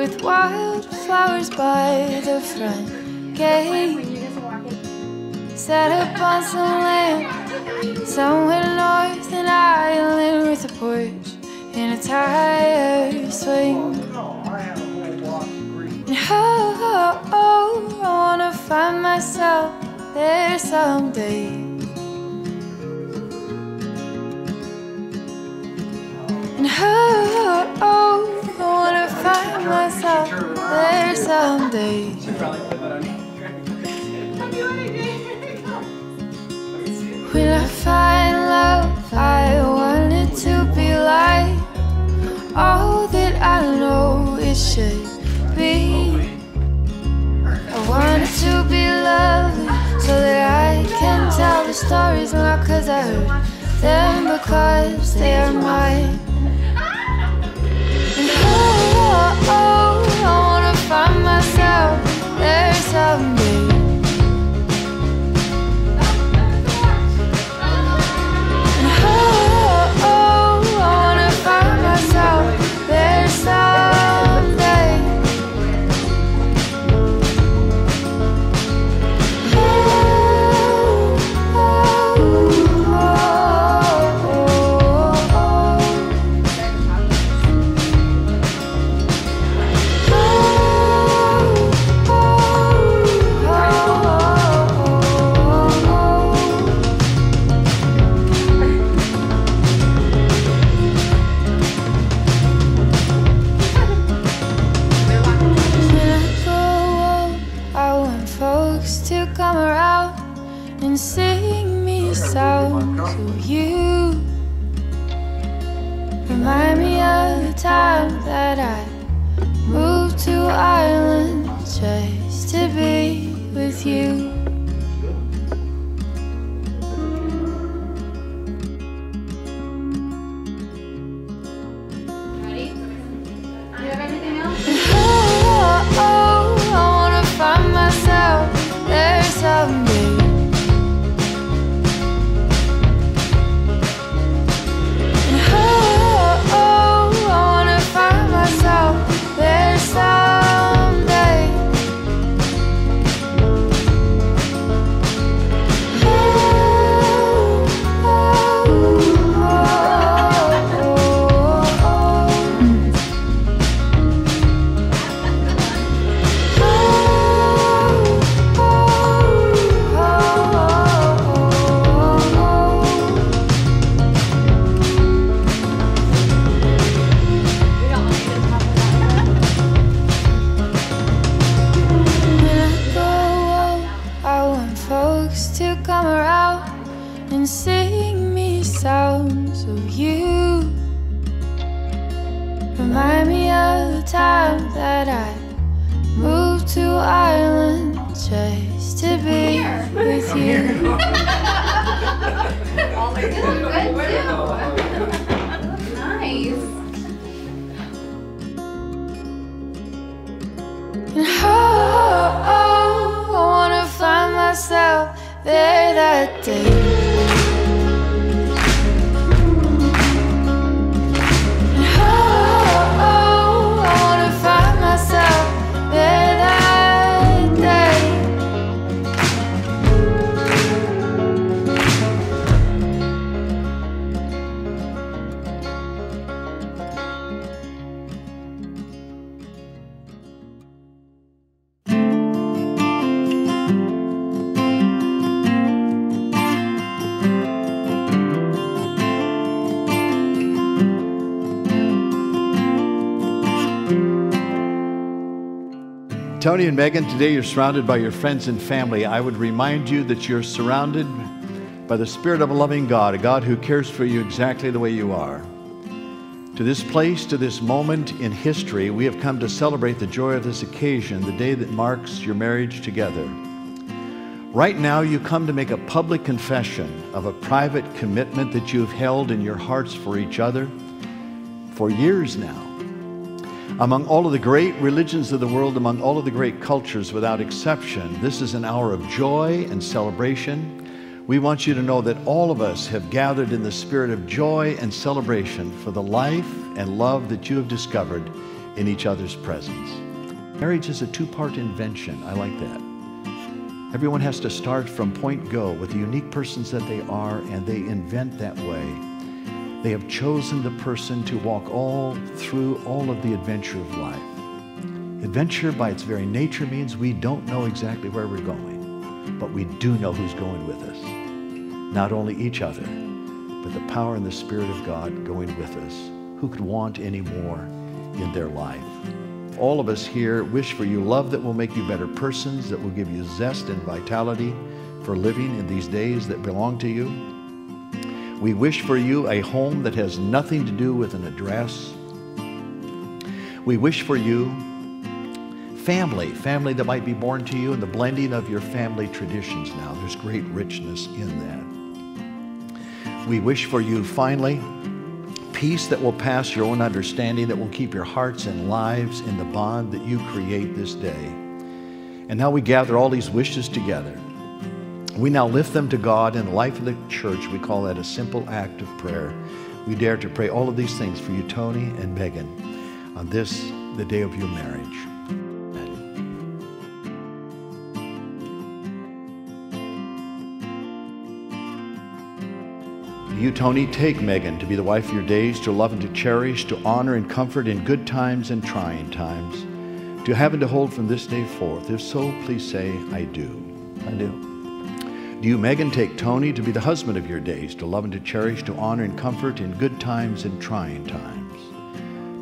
with wildflowers by the front gate. Set up on some land somewhere north in Ireland with a porch and a tire swing. And I wanna find myself there someday. And I wanna find myself there someday. When I find love, I want it to be like all that I know it should be. I want it to be lovely so that I can tell the stories, not 'cause I heard them, because they are mine. And I wanna find myself there someday. And I wanna find myself there someday. Come around and sing me songs of you. Remind me of the time that I moved to Ireland just to be with you. Ready? Do you have anything else? I wanna find myself there someday. And I wanna find myself there someday. Come around and sing me songs of you. Remind me of the time that I moved to Ireland just to be with you. Oh, they're doing good too. Nice. And I wanna find myself there that day. And I wanna find myself there that day. Tony and Megan, today you're surrounded by your friends and family. I would remind you that you're surrounded by the Spirit of a loving God, a God who cares for you exactly the way you are. To this place, to this moment in history, we have come to celebrate the joy of this occasion, the day that marks your marriage together. Right now, you come to make a public confession of a private commitment that you've held in your hearts for each other for years now. Among all of the great religions of the world, among all of the great cultures without exception, this is an hour of joy and celebration. We want you to know that all of us have gathered in the spirit of joy and celebration for the life and love that you have discovered in each other's presence. Marriage is a two-part invention. I like that. Everyone has to start from point go with the unique persons that they are, and they invent that way. They have chosen the person to walk through all of the adventure of life. Adventure by its very nature means we don't know exactly where we're going, but we do know who's going with us. Not only each other, but the power and the Spirit of God going with us. Who could want any more in their life? All of us here wish for you love that will make you better persons, that will give you zest and vitality for living in these days that belong to you. We wish for you a home that has nothing to do with an address. We wish for you family that might be born to you, and the blending of your family traditions now. There's great richness in that. We wish for you, finally, peace that will pass your own understanding, that will keep your hearts and lives in the bond that you create this day. And now we gather all these wishes together. We now lift them to God in the life of the church. We call that a simple act of prayer. We dare to pray all of these things for you, Tony and Megan, on this, the day of your marriage. You, Tony, take Megan to be the wife of your days, to love and to cherish, to honor and comfort in good times and trying times, to have and to hold from this day forth. If so, please say, I do. I do. Do you, Megan, take Tony to be the husband of your days, to love and to cherish, to honor and comfort in good times and trying times,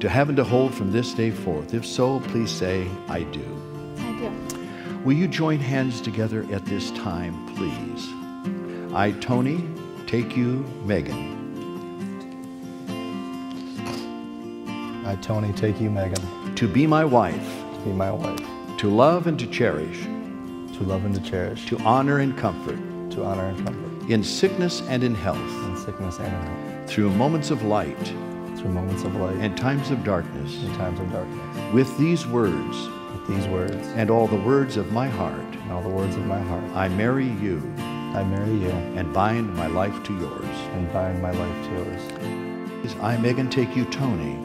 to have and to hold from this day forth? If so, please say, I do. I do. Will you join hands together at this time, please? I, Tony, take you, Megan. I, Tony, take you, Megan. To be my wife. To be my wife. To love and to cherish. To love and to cherish. To honor and comfort. To honor and comfort. In sickness and in health. In sickness and in health. Through moments of light. Through moments of light. And times of darkness. And times of darkness. With these words. With these words. And all the words of my heart. And all the words of my heart. I marry you. I marry you. And bind my life to yours. And bind my life to yours. I, Megan, take you, Tony.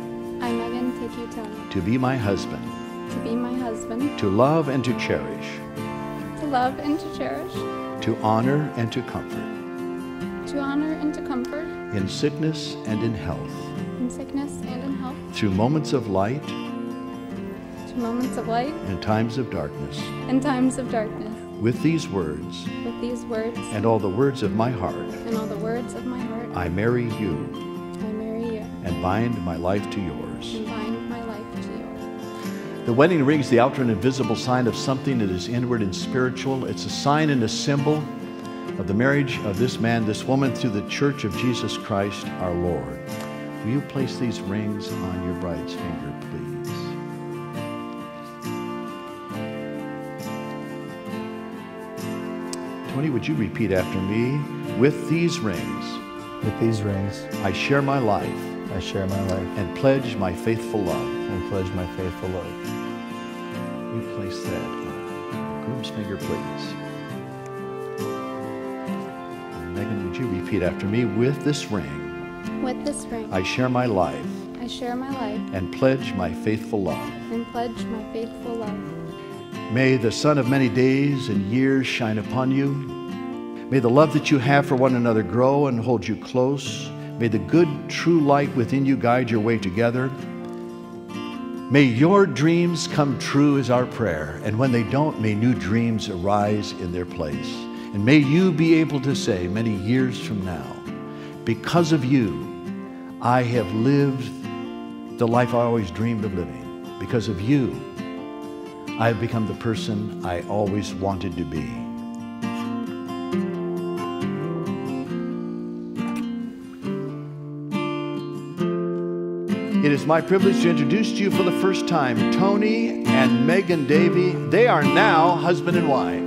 I, Megan, take you, Tony. To be my husband. To be my husband. To love and to cherish. To love and to cherish. To honor and to comfort. To honor and to comfort. In sickness and in health. In sickness and in health. Through moments of light. To moments of light. And times of darkness. And times of darkness. With these words. With these words. And all the words of my heart. And all the words of my heart. I marry you. I marry you. And bind my life to yours. And bind my life to yours. The wedding ring is the outer and invisible sign of something that is inward and spiritual. It's a sign and a symbol of the marriage of this man, this woman, through the church of Jesus Christ, our Lord. Will you place these rings on your bride's finger, please? Tony, would you repeat after me? With these rings. With these rings. I share my life. I share my life. And pledge my faithful love. And pledge my faithful love. You place that on the groom's finger, please. And Megan, would you repeat after me? With this ring. With this ring. I share my life. I share my life. And pledge my faithful love. And pledge my faithful love. May the sun of many days and years shine upon you. May the love that you have for one another grow and hold you close. May the good, true light within you guide your way together. May your dreams come true is our prayer. And when they don't, may new dreams arise in their place. And may you be able to say many years from now, because of you, I have lived the life I always dreamed of living. Because of you, I have become the person I always wanted to be. It is my privilege to introduce to you for the first time Tony and Megan Davey. They are now husband and wife.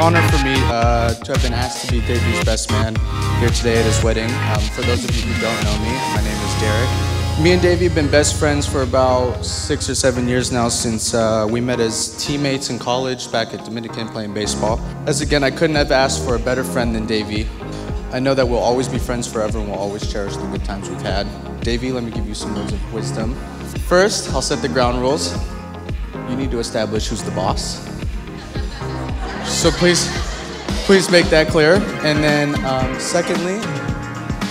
honor for me to have been asked to be Davy's best man here today at his wedding. For those of you who don't know me, my name is Derek. Me and Davy have been best friends for about 6 or 7 years now since we met as teammates in college back at Dominican playing baseball. As again, I couldn't have asked for a better friend than Davy. I know that we'll always be friends forever and we'll always cherish the good times we've had. Davy, let me give you some words of wisdom. First, I'll set the ground rules. You need to establish who's the boss. So please make that clear. And then secondly,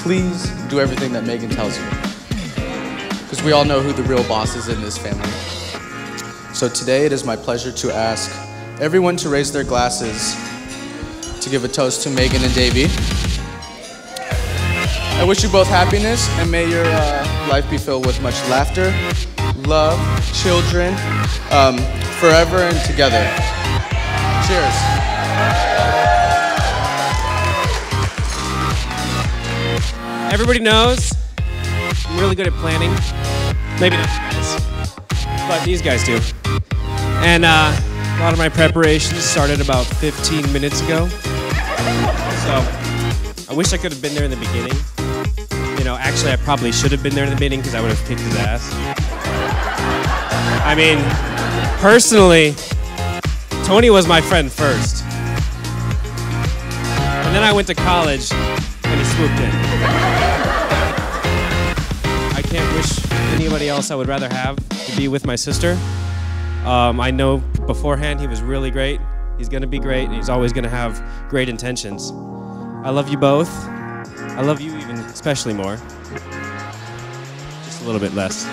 please do everything that Megan tells you. Because we all know who the real boss is in this family. So today it is my pleasure to ask everyone to raise their glasses to give a toast to Megan and Davy. I wish you both happiness and may your life be filled with much laughter, love, children, forever and together. Cheers. Everybody knows I'm really good at planning. Maybe not you guys, but these guys do. And a lot of my preparations started about 15 minutes ago. So I wish I could have been there in the beginning. You know, actually I probably should have been there in the beginning because I would have kicked his ass. I mean, personally, Tony was my friend first. And then I went to college and he swooped in. I can't wish anybody else I would rather have to be with my sister. I know beforehand he was really great. He's gonna be great and he's always gonna have great intentions. I love you both. I love you even especially more. Just a little bit less.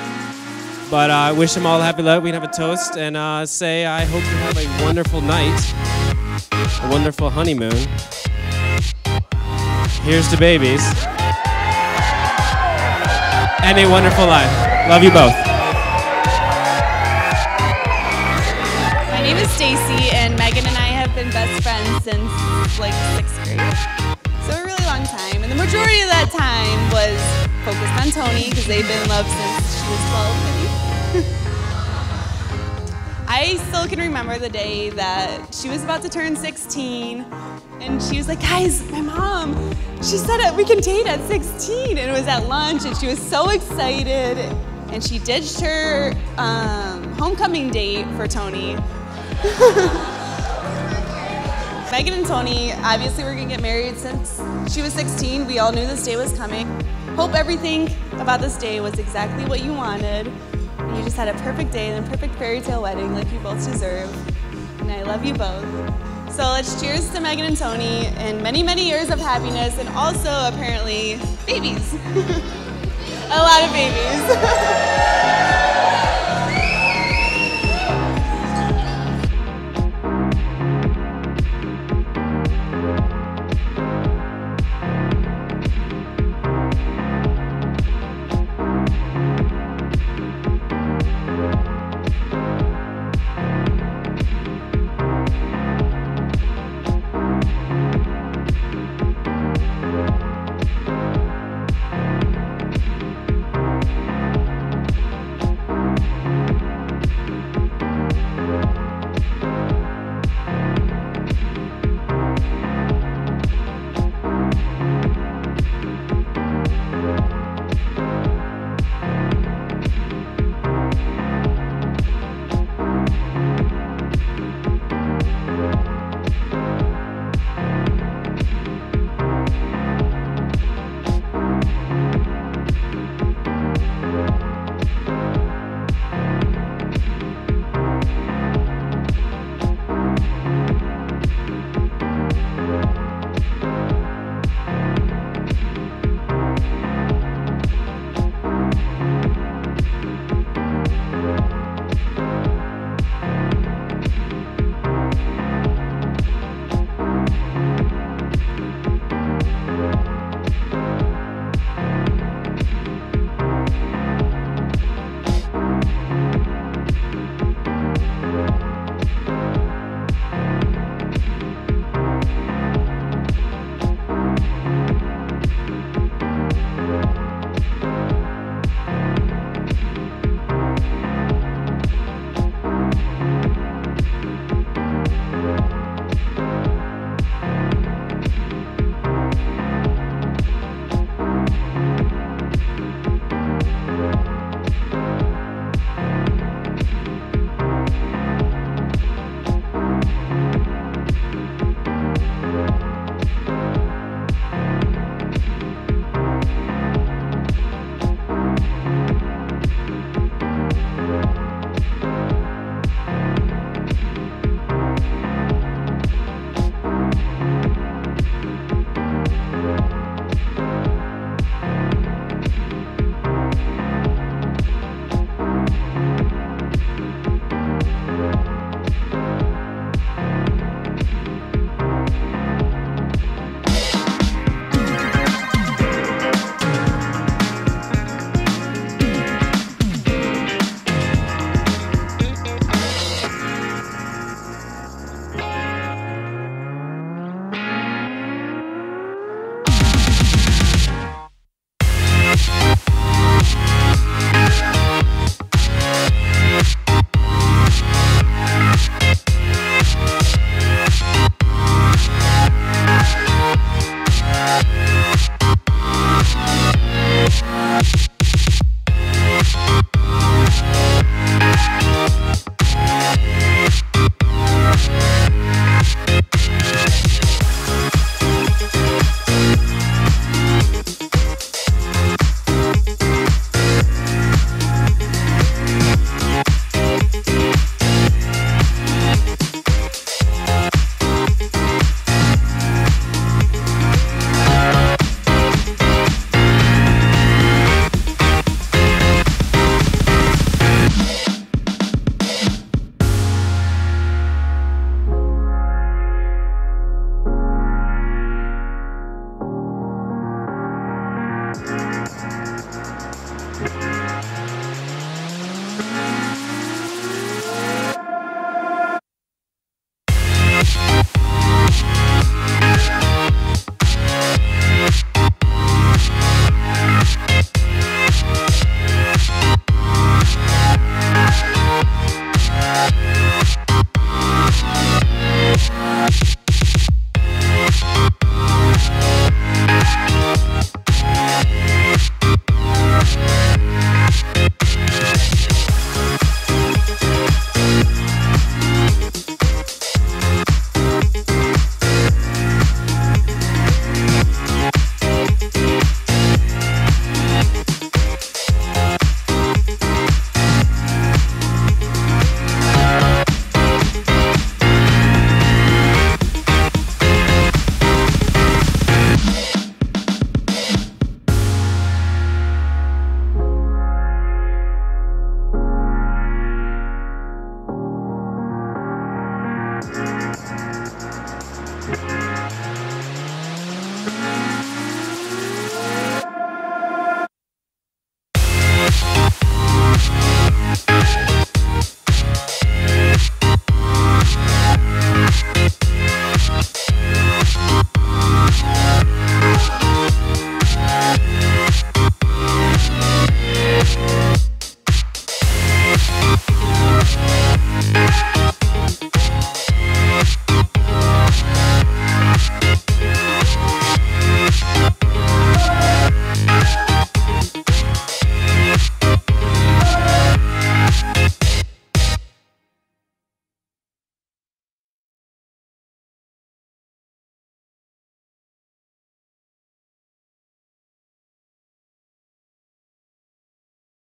But I wish them all happy luck. We can have a toast and say I hope you have a wonderful night, a wonderful honeymoon. Here's to babies. And a wonderful life. Love you both. My name is Stacy, and Megan and I have been best friends since like 6th grade. So a really long time. And the majority of that time was focused on Tony because they've been in love since she was 12, maybe. I still can remember the day that she was about to turn 16 and she was like, guys, my mom, she said we can date at 16, and it was at lunch and she was so excited and she ditched her homecoming date for Tony. Megan and Tony, obviously we're gonna get married since she was 16. We all knew this day was coming. Hope everything about this day was exactly what you wanted. You just had a perfect day and a perfect fairy tale wedding like you both deserve. And I love you both. So let's cheers to Megan and Tony and many, many years of happiness and also apparently babies. A lot of babies.